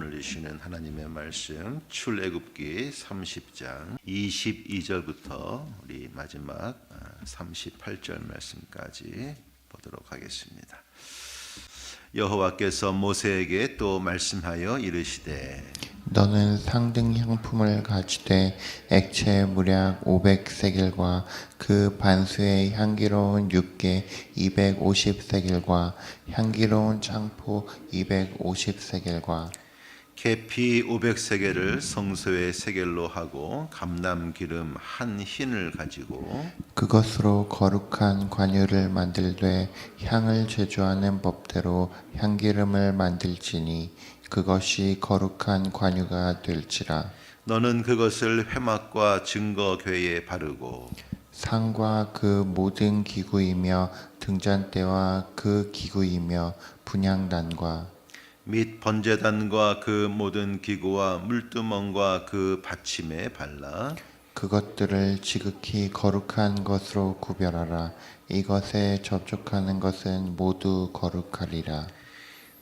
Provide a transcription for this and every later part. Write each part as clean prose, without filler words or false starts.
오늘 주시는 하나님의 말씀 출애굽기 30장 22절부터 우리 마지막 38절 말씀까지 보도록 하겠습니다. 여호와께서 모세에게 또 말씀하여 이르시되 너는 상등 향품을 가지되 액체 무략 500세겔과 그 반수의 향기로운 육개 250세겔과 향기로운 창포 250세겔과 계피 500세겔을 성소의 세겔로 하고 감람 기름 한 흰을 가지고 그것으로 거룩한 관유를 만들되 향을 제조하는 법대로 향기름을 만들지니 그것이 거룩한 관유가 될지라. 너는 그것을 회막과 증거궤에 바르고 상과 그 모든 기구이며 등잔대와 그 기구이며 분향단과 및 번제단과 그 모든 기구와 물두멍과 그 받침에 발라 그것들을 지극히 거룩한 것으로 구별하라. 이것에 접촉하는 것은 모두 거룩하리라.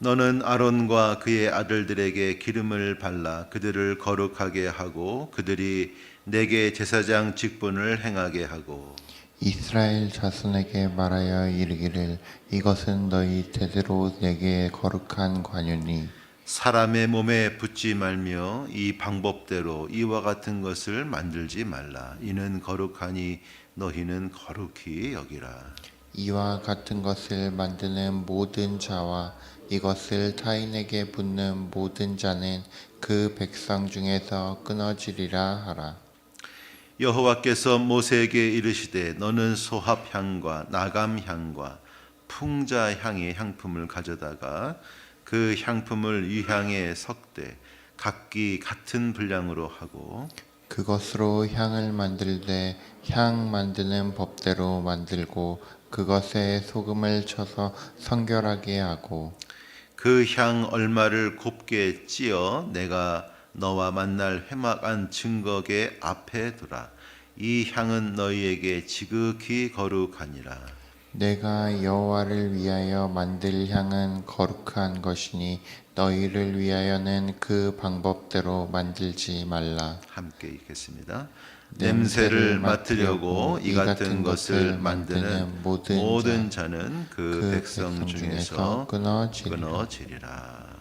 너는 아론과 그의 아들들에게 기름을 발라 그들을 거룩하게 하고 그들이 내게 제사장 직분을 행하게 하고 이스라엘 자손에게 말하여 이르기를 이것은 너희 대대로 내게 거룩한 관유니 사람의 몸에 붙지 말며 이 방법대로 이와 같은 것을 만들지 말라. 이는 거룩하니 너희는 거룩히 여기라. 이와 같은 것을 만드는 모든 자와 이것을 타인에게 붓는 모든 자는 그 백성 중에서 끊어지리라 하라. 여호와께서 모세에게 이르시되 너는 소합향과 나감향과 풍자향의 향품을 가져다가 그 향품을 위향에 섞되 각기 같은 분량으로 하고 그것으로 향을 만들되 향 만드는 법대로 만들고 그것에 소금을 쳐서 성결하게 하고 그 향 얼마를 곱게 찧어 내가 너와 만날 회막 안 증거궤 앞에 두라. 이 향은 너희에게 지극히 거룩하니라. 내가 여호와를 위하여 만들 향은 거룩한 것이니 너희를 위하여는 그 방법대로 만들지 말라. 함께 읽겠습니다. 냄새를 맡으려고 이 같은 것을 만드는 모든 자는 그 백성 중에서 끊어지리라.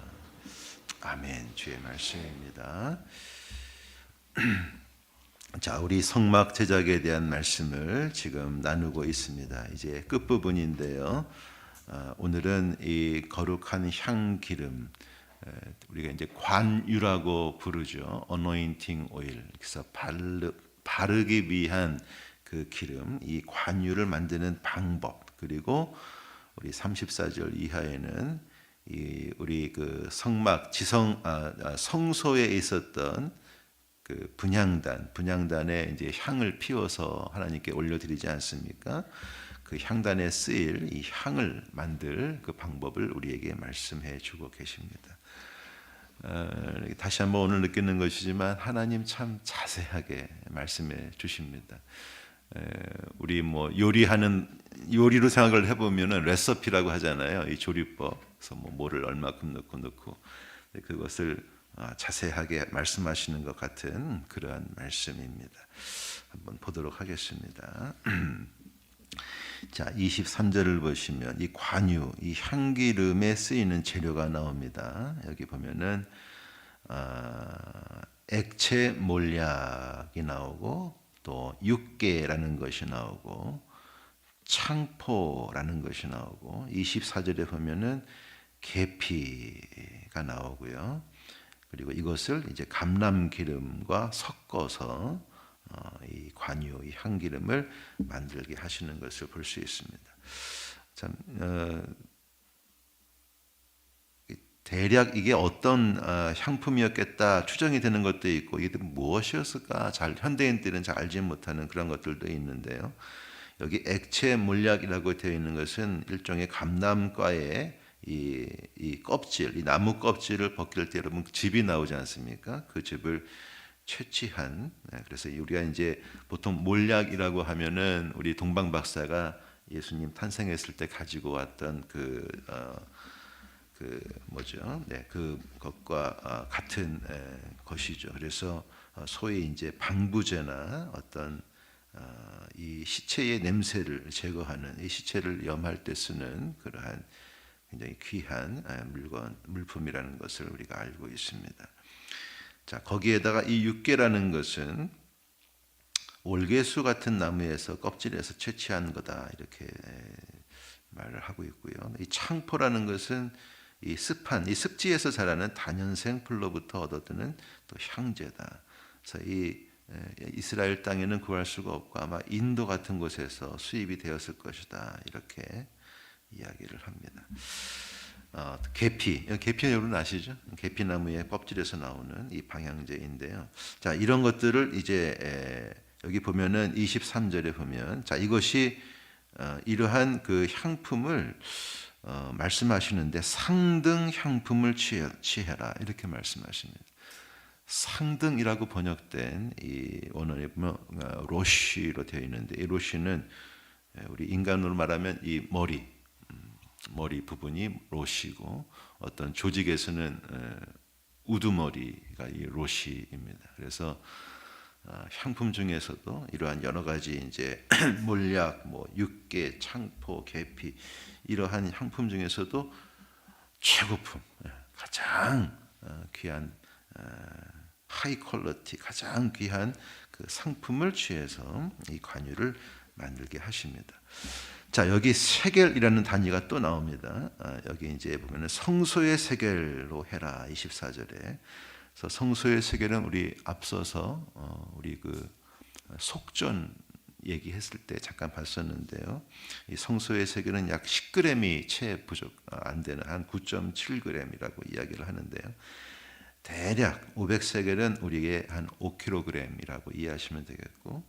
아멘. 주의 말씀입니다. 자, 우리 성막 제작에 대한 말씀을 지금 나누고 있습니다. 이제 끝부분인데요. 오늘은 이 거룩한 향기름, 우리가 이제 관유라고 부르죠. anointing oil. 그래서 바르기 위한 그 기름, 이 관유를 만드는 방법, 그리고 우리 34절 이하에는 이 우리 그 성막 성소에 있었던 그 분향단에 이제 향을 피워서 하나님께 올려드리지 않습니까? 그 향단에 쓰일 이 향을 만들 그 방법을 우리에게 말씀해 주고 계십니다. 다시 한번 오늘 느끼는 것이지만 하나님 참 자세하게 말씀해 주십니다. 우리 뭐 요리로 생각을 해보면은 레시피라고 하잖아요. 이 조리법. 그래서 뭐를 얼마큼 넣고 그것을 자세하게 말씀하시는 것 같은 그러한 말씀입니다. 한번 보도록 하겠습니다. 자, 23절을 보시면 이 관유, 이 향기름에 쓰이는 재료가 나옵니다. 여기 보면은 액체 몰약이 나오고 또 육개라는 것이 나오고 창포라는 것이 나오고 24절에 보면은 계피가 나오고요. 그리고 이것을 이제 감람 기름과 섞어서 이 관유, 이 향기름을 만들게 하시는 것을 볼 수 있습니다. 참 대략 이게 어떤 향품이었겠다 추정이 되는 것도 있고 이게 무엇이었을까 잘 현대인들은 잘 알지 못하는 그런 것들도 있는데요. 여기 액체 몰약이라고 되어 있는 것은 일종의 감람과의 이 껍질, 이 나무 껍질을 벗길 때 여러분 즙이 나오지 않습니까? 그 즙을 채취한. 그래서 우리가 이제 보통 몰약이라고 하면은 우리 동방 박사가 예수님 탄생했을 때 가지고 왔던 그 뭐죠? 네, 그 것과 같은 것이죠. 그래서 소위 이제 방부제나 어떤 이 시체의 냄새를 제거하는 이 시체를 염할 때 쓰는 그러한 굉장히 귀한 물품이라는 것을 우리가 알고 있습니다. 자, 거기에다가 이 육계라는 것은 올개수 같은 나무에서 껍질에서 채취한 거다 이렇게 말을 하고 있고요. 이 창포라는 것은 이 습한 이 습지에서 자라는 다년생 풀로부터 얻어드는 또 향제다. 그래서 이 이스라엘 땅에는 구할 수가 없고 아마 인도 같은 곳에서 수입이 되었을 것이다 이렇게 이야기를 합니다. 계피 여러분 아시죠? 계피나무의 껍질에서 나오는 이 방향제인데요. 자, 이런 것들을 이제 여기 보면은 23절에 보면 자, 이것이 이러한 그 향품을 말씀하시는데 상등 향품을 취해라 이렇게 말씀하십니다. 상등이라고 번역된 이 원어에 보면 로시로 되어 있는데 이 로시는 우리 인간으로 말하면 이 머리 부분이 로시고 어떤 조직에서는 우두머리가 이 로시입니다. 그래서 향품 중에서도 이러한 여러 가지 이제 몰약, 뭐 육계, 창포, 계피 이러한 향품 중에서도 최고품, 가장 귀한 하이 퀄리티, 가장 귀한 그 상품을 취해서 이 관유를 만들게 하십니다. 자, 여기 세겔이라는 단위가 또 나옵니다. 여기 이제 보면은 성소의 세겔로 해라 24절에. 그래서 성소의 세겔은 우리 앞서서 우리 그 속전 얘기했을 때 잠깐 봤었는데요. 이 성소의 세겔은 약 10g이 채 부족 안 되는 한 9.7g이라고 이야기를 하는데요. 대략 500세겔은 우리에게 한 5kg이라고 이해하시면 되겠고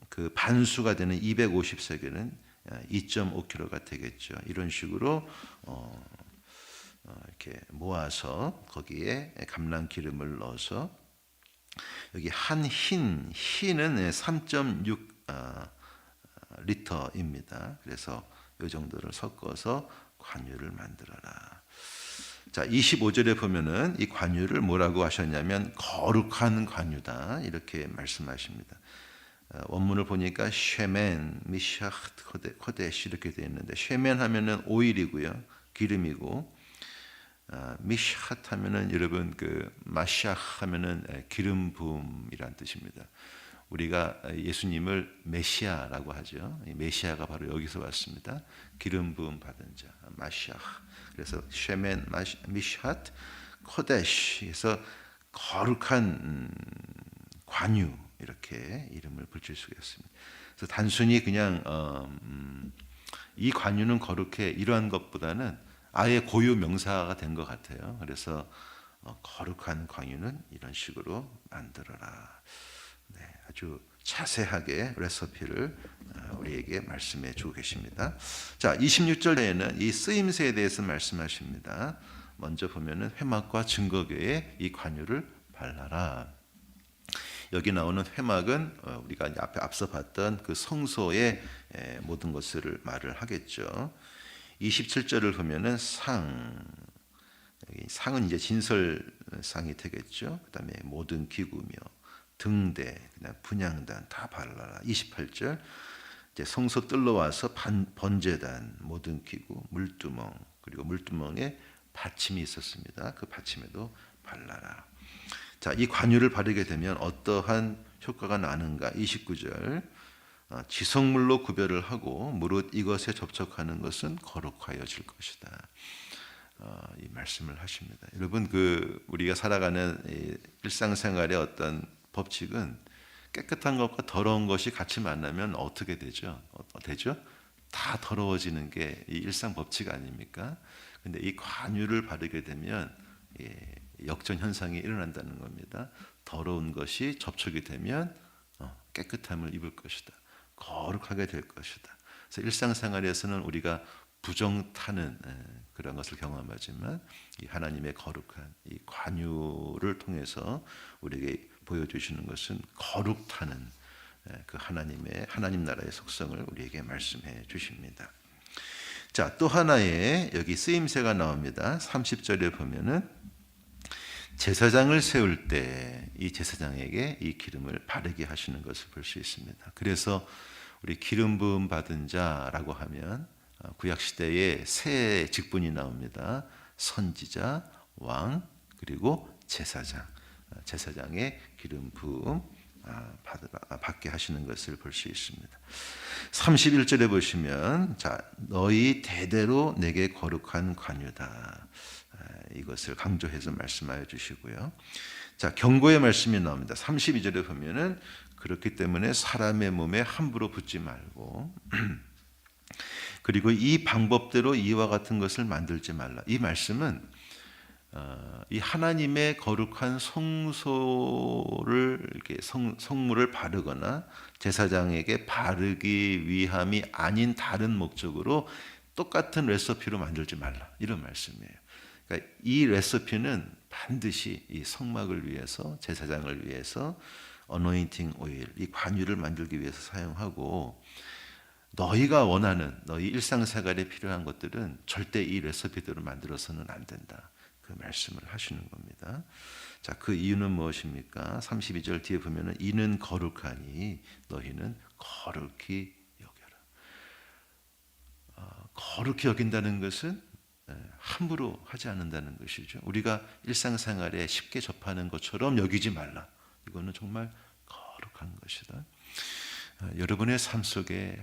그 반수가 되는 250세겔은 2.5kg가 되겠죠. 이런 식으로 이렇게 모아서 거기에 감람 기름을 넣어서 여기 한 흰은 3.6 리터입니다. 그래서 이 정도를 섞어서 관유를 만들어라. 자, 25절에 보면은 이 관유를 뭐라고 하셨냐면 거룩한 관유다 이렇게 말씀하십니다. 원문을 보니까 쉐멘, 미샤흐, 코데시 이렇게 되어 있는데 쉐멘 하면은 오일이고요, 기름이고 미샤흐 하면은 여러분 그 마샤흐 하면은 기름 부음이란 뜻입니다. 우리가 예수님을 메시아라고 하죠. 이 메시아가 바로 여기서 왔습니다. 기름 부음 받은 자, 마샤흐. 그래서 쉐멘, 미샤흐, 코데시. 그래서 거룩한 관유. 이렇게 이름을 붙일 수가 있습니다. 그래서 단순히 그냥 이 관유는 거룩해 이러한 것보다는 아예 고유 명사가 된 것 같아요. 그래서 거룩한 관유는 이런 식으로 만들어라. 네, 아주 자세하게 레시피를 우리에게 말씀해 주고 계십니다. 자, 26절에는 이 쓰임새에 대해서 말씀하십니다. 먼저 보면은 회막과 증거궤에 이 관유를 발라라. 여기 나오는 회막은 우리가 앞서 봤던 그 성소의 모든 것을 말을 하겠죠. 27절을 보면은 상은 이제 진설상이 되겠죠. 그다음에 모든 기구며 등대, 그다음 분향단 다 발라라. 28절 이제 성소 뜰러 와서 번제단, 모든 기구, 물두멍 그리고 물두멍에 받침이 있었습니다. 그 받침에도 발라라. 자, 이 관유를 바르게 되면 어떠한 효과가 나는가? 29절 지성물로 구별을 하고 무릇 이것에 접촉하는 것은 거룩하여질 것이다. 이 말씀을 하십니다. 여러분 그 우리가 살아가는 일상생활의 어떤 법칙은 깨끗한 것과 더러운 것이 같이 만나면 어떻게 되죠? 다 더러워지는 게 이 일상 법칙 아닙니까? 근데 이 관유를 바르게 되면 역전 현상이 일어난다는 겁니다. 더러운 것이 접촉이 되면 깨끗함을 입을 것이다. 거룩하게 될 것이다. 그래서 일상생활에서는 우리가 부정 타는 그런 것을 경험하지만 이 하나님의 거룩한 이 관유를 통해서 우리에게 보여주시는 것은 거룩 타는 그 하나님 나라의 속성을 우리에게 말씀해 주십니다. 자, 또 하나의 여기 쓰임새가 나옵니다. 30절에 보면은 제사장을 세울 때 이 제사장에게 이 기름을 바르게 하시는 것을 볼 수 있습니다. 그래서 우리 기름 부음 받은 자라고 하면 구약 시대에 세 직분이 나옵니다. 선지자, 왕, 그리고 제사장. 제사장의 기름 부음 받게 하시는 것을 볼 수 있습니다. 31절에 보시면 자, 너희 대대로 내게 거룩한 관유다. 이것을 강조해서 말씀하여 주시고요. 자, 경고의 말씀이 나옵니다. 32절에 보면은 그렇기 때문에 사람의 몸에 함부로 붙지 말고 그리고 이 방법대로 이와 같은 것을 만들지 말라. 이 말씀은 이 하나님의 거룩한 성소를 이렇게 성물을 바르거나 제사장에게 바르기 위함이 아닌 다른 목적으로 똑같은 레시피로 만들지 말라. 이런 말씀이에요. 그러니까 이 레시피는 반드시 이 성막을 위해서 제사장을 위해서 어노인팅 오일, 이 관유를 만들기 위해서 사용하고 너희가 원하는 너희 일상생활에 필요한 것들은 절대 이 레시피대로 만들어서는 안 된다. 그 말씀을 하시는 겁니다. 자, 그 이유는 무엇입니까? 32절 뒤에 보면은 이는 거룩하니 너희는 거룩히 여겨라. 거룩히 여긴다는 것은 함부로 하지 않는다는 것이죠. 우리가 일상생활에 쉽게 접하는 것처럼 여기지 말라. 이거는 정말 거룩한 것이다. 여러분의 삶 속에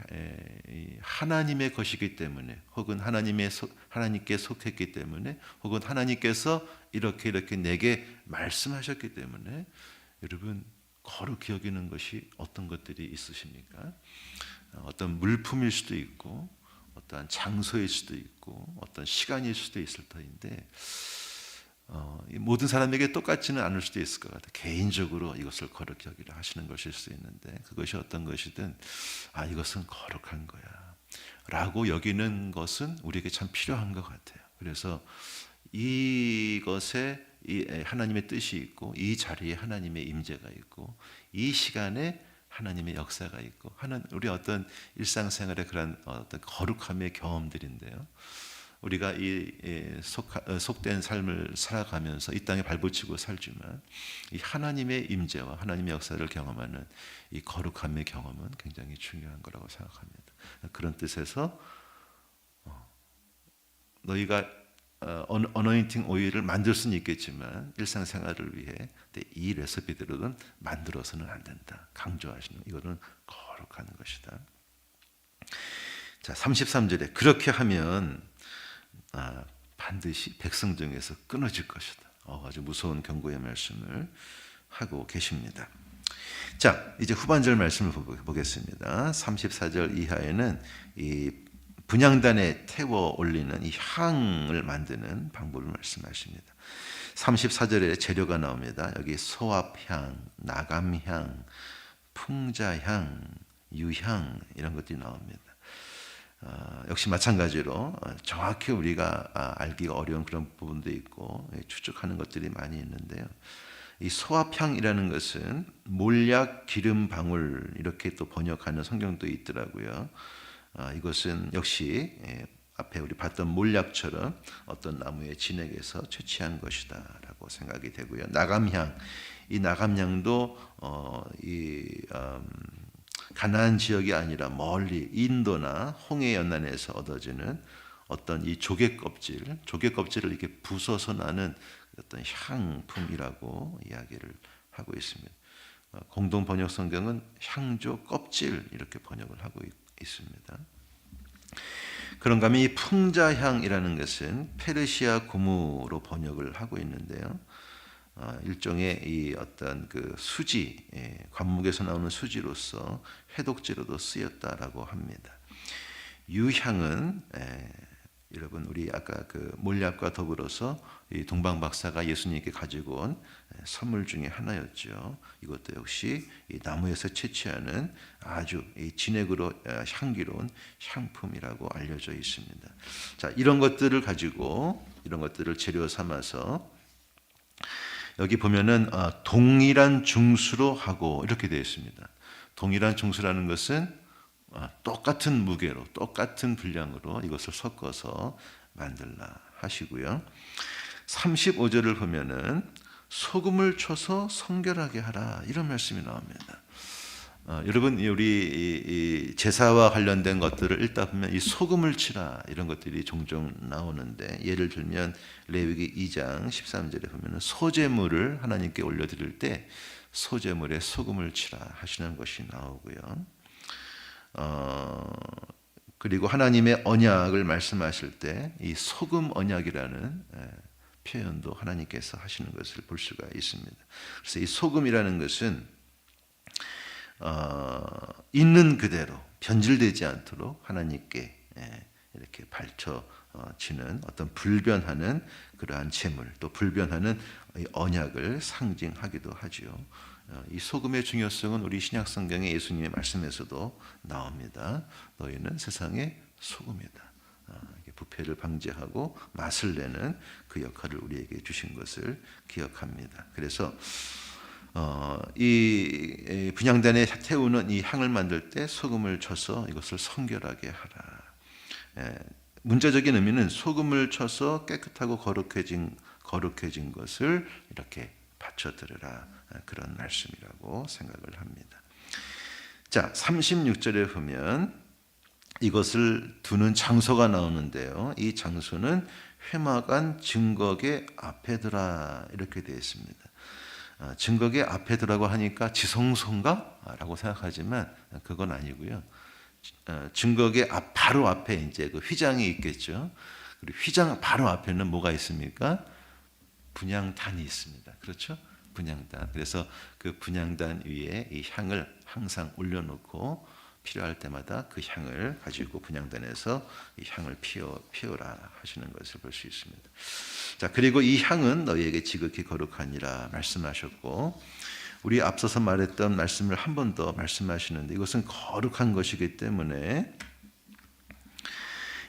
하나님의 것이기 때문에 혹은 하나님께 속했기 때문에 혹은 하나님께서 이렇게 내게 말씀하셨기 때문에 여러분 거룩히 여기는 것이 어떤 것들이 있으십니까? 어떤 물품일 수도 있고 어떠한 장소일 수도 있고 어떤 시간일 수도 있을 터인데 모든 사람에게 똑같지는 않을 수도 있을 것 같아요. 개인적으로 이것을 거룩히 여기라 하시는 것일 수 있는데 그것이 어떤 것이든 이것은 거룩한 거야 라고 여기는 것은 우리에게 참 필요한 것 같아요. 그래서 이것에 하나님의 뜻이 있고 이 자리에 하나님의 임재가 있고 이 시간에 하나님의 역사가 있고 우리 어떤 일상생활의 그런 어떤 거룩함의 경험들인데요. 우리가 이 속된 삶을 살아가면서 이 땅에 발붙이고 살지만 이 하나님의 임재와 하나님의 역사를 경험하는 이 거룩함의 경험은 굉장히 중요한 거라고 생각합니다. 그런 뜻에서 너희가 어노인팅 오일을 만들 수는 있겠지만 일상생활을 위해 이 레시피대로는 만들어서는 안 된다. 강조하시는 이거는 거룩한 것이다. 자, 33절에 그렇게 하면 반드시 백성 중에서 끊어질 것이다. 아주 무서운 경고의 말씀을 하고 계십니다. 자, 이제 후반절 말씀을 보겠습니다. 34절 이하에는 이 분향단에 태워 올리는 이 향을 만드는 방법을 말씀하십니다. 34절에 재료가 나옵니다. 여기 소합향, 나감향, 풍자향, 유향 이런 것들이 나옵니다. 역시 마찬가지로 정확히 우리가 알기가 어려운 그런 부분도 있고 추측하는 것들이 많이 있는데요. 이 소합향이라는 것은 몰약 기름 방울 이렇게 또 번역하는 성경도 있더라고요. 이것은 역시 앞에 우리 봤던 몰약처럼 어떤 나무의 진액에서 채취한 것이다라고 생각이 되고요. 나감향, 이 나감향도 가나안 지역이 아니라 멀리 인도나 홍해 연안에서 얻어지는 어떤 이 조개 껍질을 이렇게 부숴서 나는 어떤 향품이라고 이야기를 하고 있습니다. 공동 번역 성경은 향조 껍질 이렇게 번역을 하고 있습니다. 그런가 하면 이 풍자향이라는 것은 페르시아 고무로 번역을 하고 있는데요. 일종의 이 어떤 그 수지, 관목에서 나오는 수지로서 해독제로도 쓰였다라고 합니다. 유향은 여러분 우리 아까 그 몰약과 더불어서 이 동방 박사가 예수님께 가지고 온 선물 중에 하나였죠. 이것도 역시 이 나무에서 채취하는 아주 이 진액으로 향기로운 향품이라고 알려져 있습니다. 자, 이런 것들을 재료 삼아서 여기 보면은 동일한 중수로 하고 이렇게 되어 있습니다. 동일한 중수라는 것은 똑같은 무게로 똑같은 분량으로 이것을 섞어서 만들라 하시고요. 35절을 보면은 소금을 쳐서 성결하게 하라 이런 말씀이 나옵니다. 여러분 우리 이 제사와 관련된 것들을 읽다 보면 이 소금을 치라 이런 것들이 종종 나오는데, 예를 들면 레위기 2장 13절에 보면 소제물을 하나님께 올려드릴 때 소제물에 소금을 치라 하시는 것이 나오고요. 그리고 하나님의 언약을 말씀하실 때 이 소금 언약이라는 표현도 하나님께서 하시는 것을 볼 수가 있습니다. 그래서 이 소금이라는 것은 있는 그대로 변질되지 않도록 하나님께 이렇게 발쳐지는 어떤 불변하는 그러한 제물, 또 불변하는 언약을 상징하기도 하지요. 이 소금의 중요성은 우리 신약 성경의 예수님의 말씀에서도 나옵니다. 너희는 세상의 소금이다. 부패를 방지하고 맛을 내는 그 역할을 우리에게 주신 것을 기억합니다. 그래서 이 분향단에 태우는 이 향을 만들 때 소금을 쳐서 이것을 성결하게 하라. 문자적인 의미는 소금을 쳐서 깨끗하고 거룩해진 것을 이렇게 바쳐드려라, 그런 말씀이라고 생각을 합니다. 자, 36절에 보면 이것을 두는 장소가 나오는데요. 이 장소는 회막안 증거계 앞에더라 이렇게 되어 있습니다. 증거계 앞에더라고 하니까 지성소인가? 라고 생각하지만 그건 아니고요. 증거계 바로 앞에 이제 그 휘장이 있겠죠. 그리고 휘장 바로 앞에는 뭐가 있습니까? 분향단이 있습니다. 그렇죠? 분향단. 그래서 그 분향단 위에 이 향을 항상 올려놓고 필요할 때마다 그 향을 가지고 분향단에서 이 향을 피우라 하시는 것을 볼 수 있습니다. 자, 그리고 이 향은 너희에게 지극히 거룩하니라 말씀하셨고, 우리 앞서서 말했던 말씀을 한 번 더 말씀하시는데, 이것은 거룩한 것이기 때문에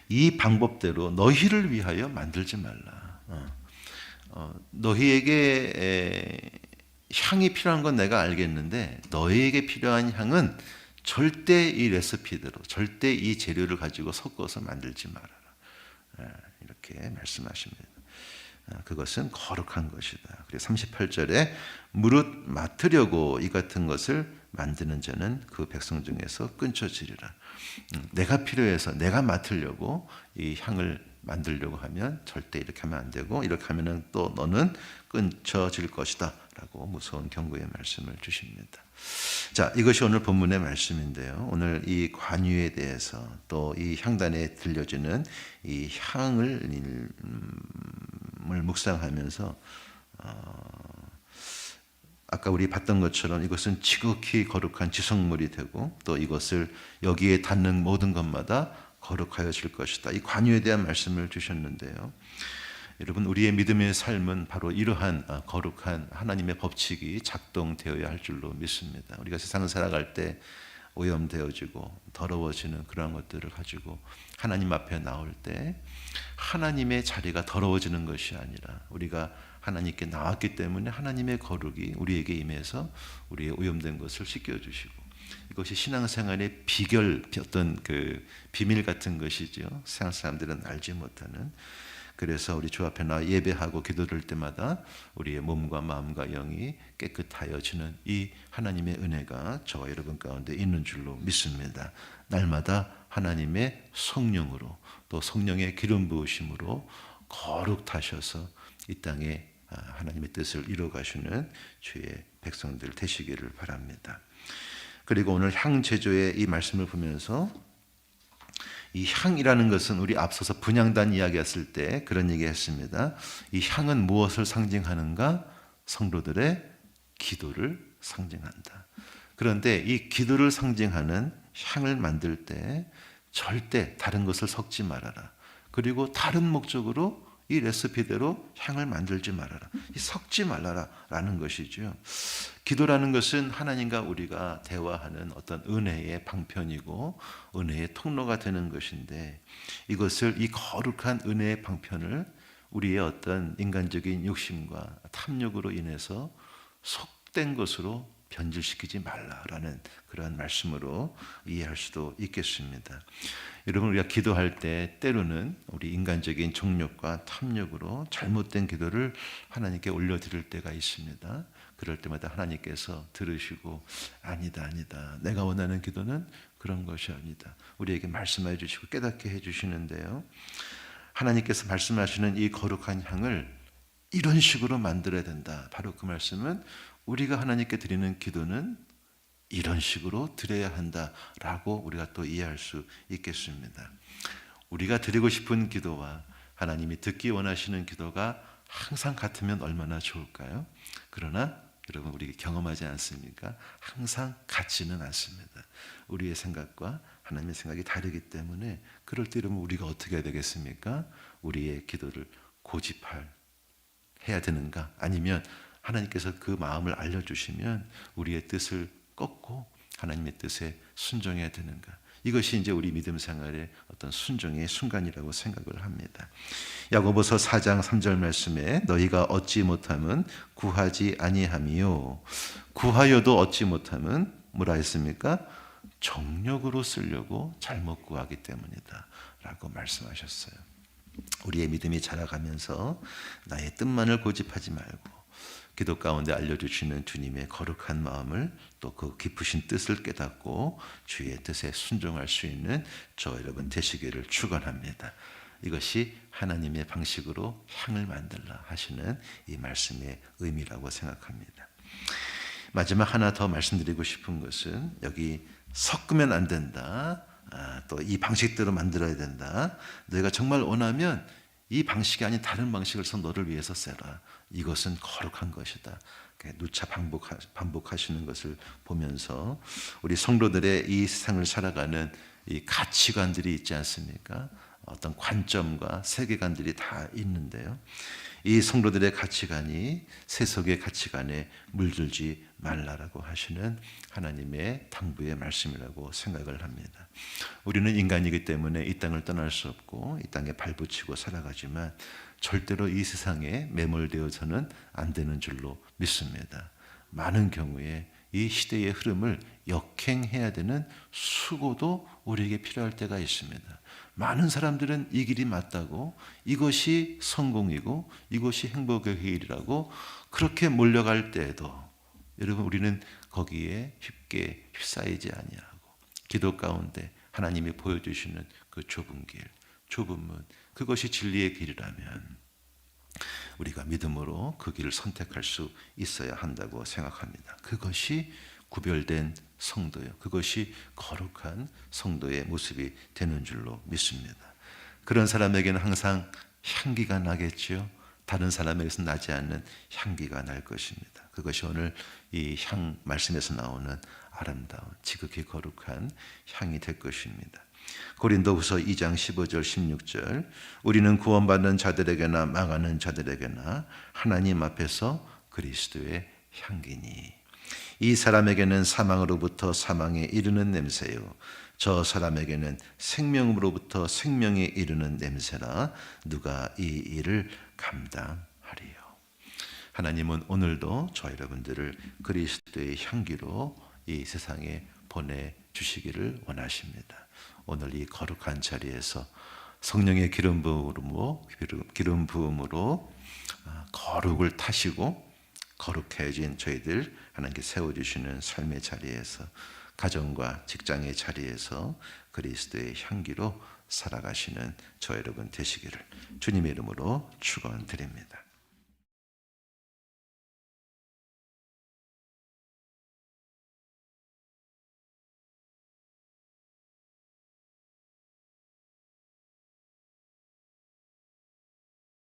이 방법대로 너희를 위하여 만들지 말라. 너희에게 향이 필요한 건 내가 알겠는데 너희에게 필요한 향은 절대 이 레시피대로, 절대 이 재료를 가지고 섞어서 만들지 말아라. 이렇게 말씀하십니다. 그것은 거룩한 것이다. 그래서 38절에 무릇 맡으려고 이 같은 것을 만드는 자는 그 백성 중에서 끊쳐지리라. 내가 필요해서 내가 맡으려고 이 향을 만들려고 하면 절대 이렇게 하면 안 되고, 이렇게 하면은 또 너는 끊쳐질 것이다 라고 무서운 경고의 말씀을 주십니다. 자, 이것이 오늘 본문의 말씀인데요. 오늘 이 관유에 대해서, 또 이 향단에 들려지는 이 향을 묵상하면서 아까 우리 봤던 것처럼 이것은 지극히 거룩한 지성물이 되고, 또 이것을 여기에 닿는 모든 것마다 거룩하여질 것이다. 이 관유에 대한 말씀을 주셨는데요. 여러분, 우리의 믿음의 삶은 바로 이러한 거룩한 하나님의 법칙이 작동되어야 할 줄로 믿습니다. 우리가 세상을 살아갈 때 오염되어지고 더러워지는 그러한 것들을 가지고 하나님 앞에 나올 때 하나님의 자리가 더러워지는 것이 아니라, 우리가 하나님께 나왔기 때문에 하나님의 거룩이 우리에게 임해서 우리의 오염된 것을 씻겨주시고, 이것이 신앙생활의 비결, 어떤 그 비밀 같은 것이죠. 세상 사람들은 알지 못하는. 그래서 우리 주 앞에 나와 예배하고 기도드릴 때마다 우리의 몸과 마음과 영이 깨끗하여지는 이 하나님의 은혜가 저와 여러분 가운데 있는 줄로 믿습니다. 날마다 하나님의 성령으로, 또 성령의 기름 부으심으로 거룩하셔서 이 땅에 하나님의 뜻을 이루어가시는 주의 백성들 되시기를 바랍니다. 그리고 오늘 향 제조의 이 말씀을 보면서 이 향이라는 것은 우리 앞서서 분향단 이야기했을 때 그런 얘기 했습니다. 이 향은 무엇을 상징하는가? 성도들의 기도를 상징한다. 그런데 이 기도를 상징하는 향을 만들 때 절대 다른 것을 섞지 말아라. 그리고 다른 목적으로 이 레시피대로 향을 만들지 말아라. 이 섞지 말아라 라는 것이죠. 기도라는 것은 하나님과 우리가 대화하는 어떤 은혜의 방편이고 은혜의 통로가 되는 것인데, 이것을, 이 거룩한 은혜의 방편을 우리의 어떤 인간적인 욕심과 탐욕으로 인해서 속된 것으로 변질시키지 말라라는 그러한 말씀으로 이해할 수도 있겠습니다. 여러분, 우리가 기도할 때 때로는 우리 인간적인 정욕과 탐욕으로 잘못된 기도를 하나님께 올려드릴 때가 있습니다. 그럴 때마다 하나님께서 들으시고 아니다 내가 원하는 기도는 그런 것이 아니다, 우리에게 말씀해 주시고 깨닫게 해 주시는데요, 하나님께서 말씀하시는 이 거룩한 향을 이런 식으로 만들어야 된다. 바로 그 말씀은 우리가 하나님께 드리는 기도는 이런 식으로 드려야 한다라고 우리가 또 이해할 수 있겠습니다. 우리가 드리고 싶은 기도와 하나님이 듣기 원하시는 기도가 항상 같으면 얼마나 좋을까요? 그러나 여러분, 우리 경험하지 않습니까? 항상 같지는 않습니다. 우리의 생각과 하나님의 생각이 다르기 때문에 그럴 때 여러분, 우리가 어떻게 해야 되겠습니까? 우리의 기도를 고집해야 되는가? 아니면 하나님께서 그 마음을 알려주시면 우리의 뜻을 꺾고 하나님의 뜻에 순종해야 되는가? 이것이 이제 우리 믿음 생활의 어떤 순종의 순간이라고 생각을 합니다. 야고보서 4장 3절 말씀에 너희가 얻지 못함은 구하지 아니함이요 구하여도 얻지 못함은 뭐라 했습니까? 정욕으로 쓰려고 잘못 구하기 때문이다 라고 말씀하셨어요. 우리의 믿음이 자라가면서 나의 뜻만을 고집하지 말고 기도 가운데 알려주시는 주님의 거룩한 마음을 또 그 깊으신 뜻을 깨닫고 주의 뜻에 순종할 수 있는 저 여러분 되시기를 축원합니다. 이것이 하나님의 방식으로 향을 만들라 하시는 이 말씀의 의미라고 생각합니다. 마지막 하나 더 말씀드리고 싶은 것은 여기 섞으면 안 된다. 또 이 방식대로 만들어야 된다. 너희가 정말 원하면 이 방식이 아닌 다른 방식을 써 너를 위해서 써라. 이것은 거룩한 것이다. 누차 반복하시는 것을 보면서 우리 성도들의 이 세상을 살아가는 이 가치관들이 있지 않습니까? 어떤 관점과 세계관들이 다 있는데요. 이 성도들의 가치관이 세속의 가치관에 물들지 말라라고 하시는 하나님의 당부의 말씀이라고 생각을 합니다. 우리는 인간이기 때문에 이 땅을 떠날 수 없고 이 땅에 발붙이고 살아가지만 절대로 이 세상에 매몰되어서는 안 되는 줄로 믿습니다. 많은 경우에 이 시대의 흐름을 역행해야 되는 수고도 우리에게 필요할 때가 있습니다. 많은 사람들은 이 길이 맞다고, 이것이 성공이고 이것이 행복의 길이라고 그렇게 몰려갈 때에도 여러분, 우리는 거기에 쉽게 휩싸이지 아니하고 기도 가운데 하나님이 보여주시는 그 좁은 길, 좁은 문, 그것이 진리의 길이라면 우리가 믿음으로 그 길을 선택할 수 있어야 한다고 생각합니다. 그것이 구별된 성도요, 그것이 거룩한 성도의 모습이 되는 줄로 믿습니다. 그런 사람에게는 항상 향기가 나겠지요. 다른 사람에게서 나지 않는 향기가 날 것입니다. 그것이 오늘 이 향 말씀에서 나오는 아름다운 지극히 거룩한 향이 될 것입니다. 고린도후서 2장 15절 16절 우리는 구원받는 자들에게나 망하는 자들에게나 하나님 앞에서 그리스도의 향기니 이 사람에게는 사망으로부터 사망에 이르는 냄새요 저 사람에게는 생명으로부터 생명에 이르는 냄새라 누가 이 일을 감당하리요. 하나님은 오늘도 저 여러분들을 그리스도의 향기로 이 세상에 보내주시기를 원하십니다. 오늘 이 거룩한 자리에서 성령의 기름 부음으로 거룩을 타시고 거룩해진 저희들 하나님께 세워주시는 삶의 자리에서 가정과 직장의 자리에서 그리스도의 향기로 살아가시는 저 여러분 되시기를 주님의 이름으로 축원드립니다.